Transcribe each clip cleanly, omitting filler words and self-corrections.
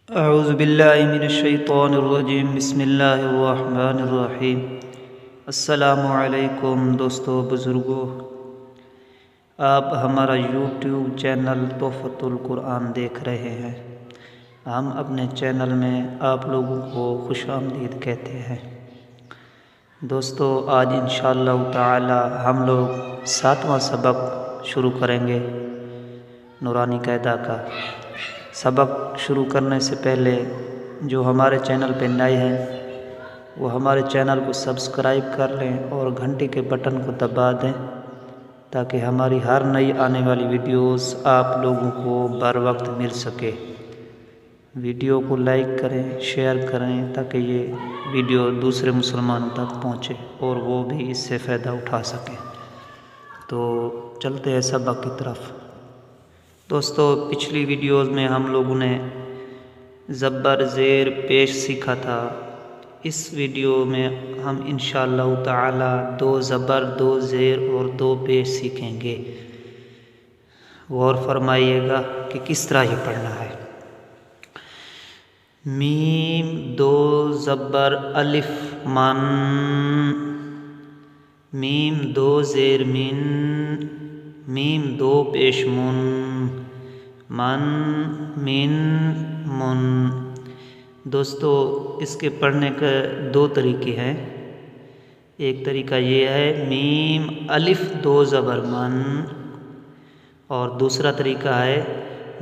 اعوذ باللہ من الشیطان الرجیم، بسم اللہ الرحمن الرحیم۔ السلام علیکم دوستو، بزرگوں، آپ ہمارا یوٹیوب چینل تحفۃ القرآن دیکھ رہے ہیں۔ ہم اپنے چینل میں آپ لوگوں کو خوش آمدید کہتے ہیں۔ دوستو، آج انشاءاللہ تعالی ہم لوگ 7واں سبق شروع کریں گے نورانی قاعدہ کا۔ سبق شروع کرنے سے پہلے جو ہمارے چینل پہ نئے ہیں وہ ہمارے چینل کو سبسکرائب کر لیں اور گھنٹی کے بٹن کو دبا دیں تاکہ ہماری ہر نئی آنے والی ویڈیوز آپ لوگوں کو بر وقت مل سکے۔ ویڈیو کو لائک کریں، شیئر کریں تاکہ یہ ویڈیو دوسرے مسلمانوں تک پہنچے اور وہ بھی اس سے فائدہ اٹھا سکیں۔ تو چلتے ہیں سبق کی طرف۔ دوستو، پچھلی ویڈیوز میں ہم لوگوں نے زبر زیر پیش سیکھا تھا۔ اس ویڈیو میں ہم انشاءاللہ تعالی 2 زبر 2 زیر اور 2 پیش سیکھیں گے۔ غور فرمائیے گا کہ کس طرح یہ پڑھنا ہے۔ میم 2 زبر الف من، میم 2 زیر من، میم 2 پیش من، من من من۔ دوستو، اس کے پڑھنے کے 2 طریقے ہیں۔ ایک طریقہ یہ ہے میم الف 2 زبر من، اور دوسرا طریقہ ہے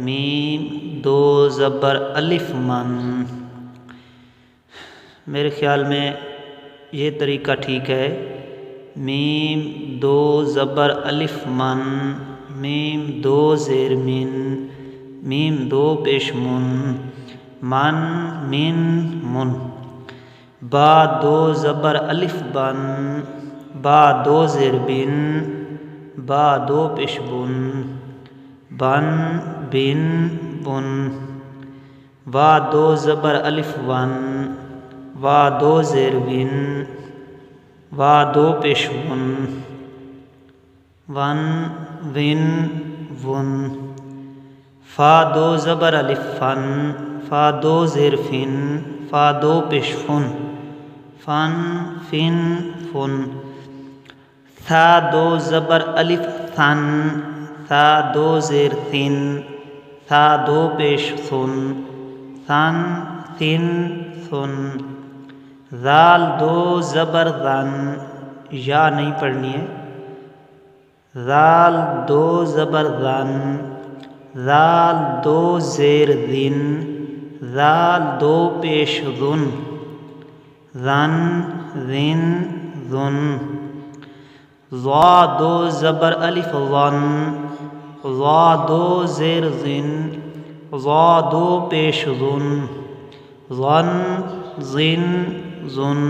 میم 2 زبر الف من۔ میرے خیال میں یہ طریقہ ٹھیک ہے۔ میم 2 زبر الف من، میم 2 زیر من، میم 2 پیش من، من من من۔ با 2 زبر الف بن، با 2 زیر بن، با 2 پیش بن، بن بن بن۔ وا 2 زبر الف ون، وا 2 زیر ون، وا 2 پیش ون، ون ون ون۔ فا 2 زبر الف فن، فا 2 زیر فن، فا 2 پیش فن، فن فن فن۔ ثا 2 زبر الف ثن، ثا 2 زیر ثن، ثا 2 پیش ثن، ثن ثن ثن۔ ذال 2 زبر ذن، یا نہیں پڑھنی ہے۔ ذال 2 زبر ذن، ذال 2 زیر ذن، ذال 2 پیش ذن، ذن ذن ذن۔ ضا 2 زبر الف ظن، ضا 2 زیر ذن، ضا 2 پیش ذن، ظن ظن ظن۔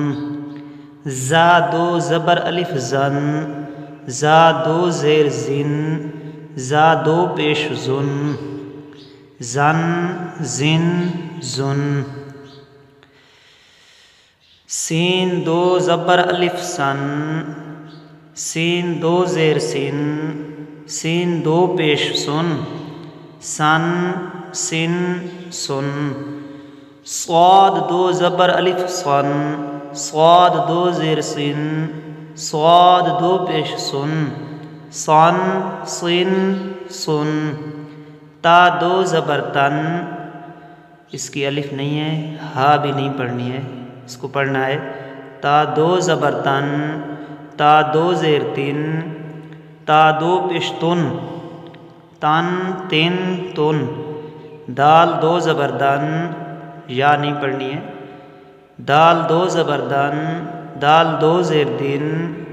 زا 2 زبر الف زن، زا 2 زیر زن، زا 2 پیش زن، زن زن زن۔ سین 2 زبر الف سن، سین 2 زیر سن، سین 2 پیش سن، سن سن سن۔ صاد 2 زبر الف صن، صاد 2 زیر سن، صاد 2 پیش سن، صن صن سن۔ تا 2 زبر تن، اس کی الف نہیں ہے، ہا بھی نہیں پڑھنی ہے، اس کو پڑھنا ہے تا 2 زبر تن، تا 2 زیر تن، تا 2 پیش تن، تن تن تن۔ دال 2 زبر دن، یا نہیں پڑھنی ہے۔ دال 2 زبر دن، دال 2 زیر دن،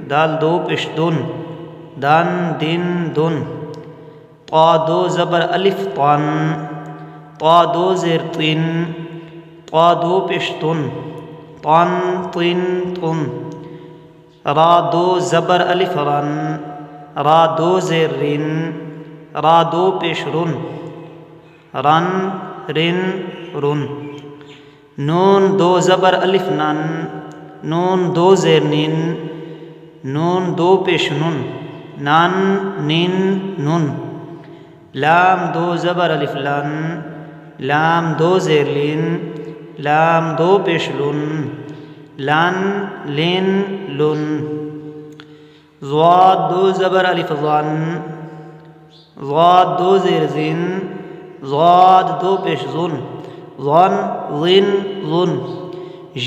دال 2 پیش دن، دن دن دن۔ طا 2 زبر الف طن، طا 2 زیر طن، طا 2 پیش طن، طن طن طن۔ را 2 زبر الف رن، را 2 زیر رن، را 2 پیش رن، رن رن رن۔ نون 2 زبر الف نن، نون 2 زیر نن، نون 2 پیش نن، نن نن نن۔ لام 2 زبر الف لن، لام دو زیر لن لام دو پیش لن لن لن لن ضاد دو زبر الف ظن ضاد دو زیر زن ضاد دو پیش ظن ظن ظن ظن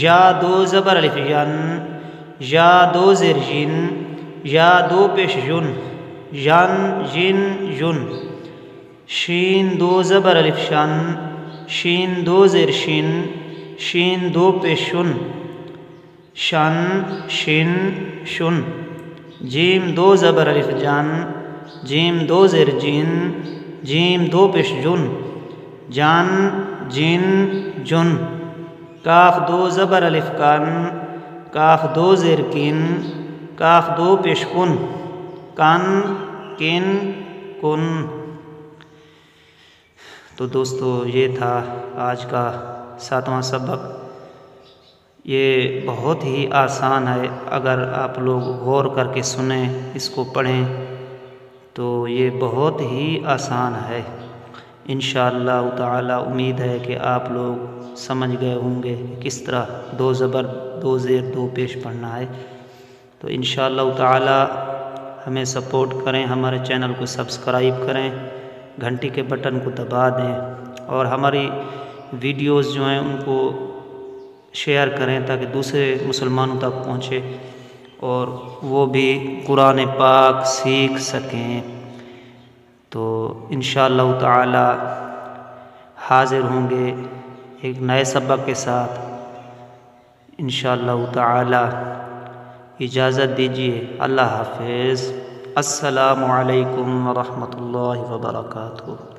جا دو زبر الف جن جا دو زیر جن جا دو پیش جن جن جن جن شین دو زبر الف شن شین دو زیر شن شین دو پیش شن شن شن شن جیم دو زبر الف جن جیم دو زیر جن جیم دو پیش جن جن جن جن کاف دو زبر الف کن کاف دو زیر کن کاف دو پیش کن کن کن کن۔ تو دوستو یہ تھا آج کا 7واں سبق۔ یہ بہت ہی آسان ہے، اگر آپ لوگ غور کر کے سنیں، اس کو پڑھیں تو یہ بہت ہی آسان ہے۔ انشاءاللہ تعالی امید ہے کہ آپ لوگ سمجھ گئے ہوں گے کس طرح دو زبر دو زیر دو پیش پڑھنا ہے۔ تو انشاءاللہ تعالی ہمیں سپورٹ کریں، ہمارے چینل کو سبسکرائب کریں، گھنٹی کے بٹن کو دبا دیں، اور ہماری ویڈیوز جو ہیں ان کو شیئر کریں تاکہ دوسرے مسلمانوں تک پہنچے اور وہ بھی قرآن پاک سیکھ سکیں۔ تو انشاءاللہ تعالی حاضر ہوں گے ایک نئے سبق کے ساتھ۔ انشاءاللہ تعالی اجازت دیجیے، اللہ حافظ، السلام علیکم ورحمۃ اللہ وبرکاتہ۔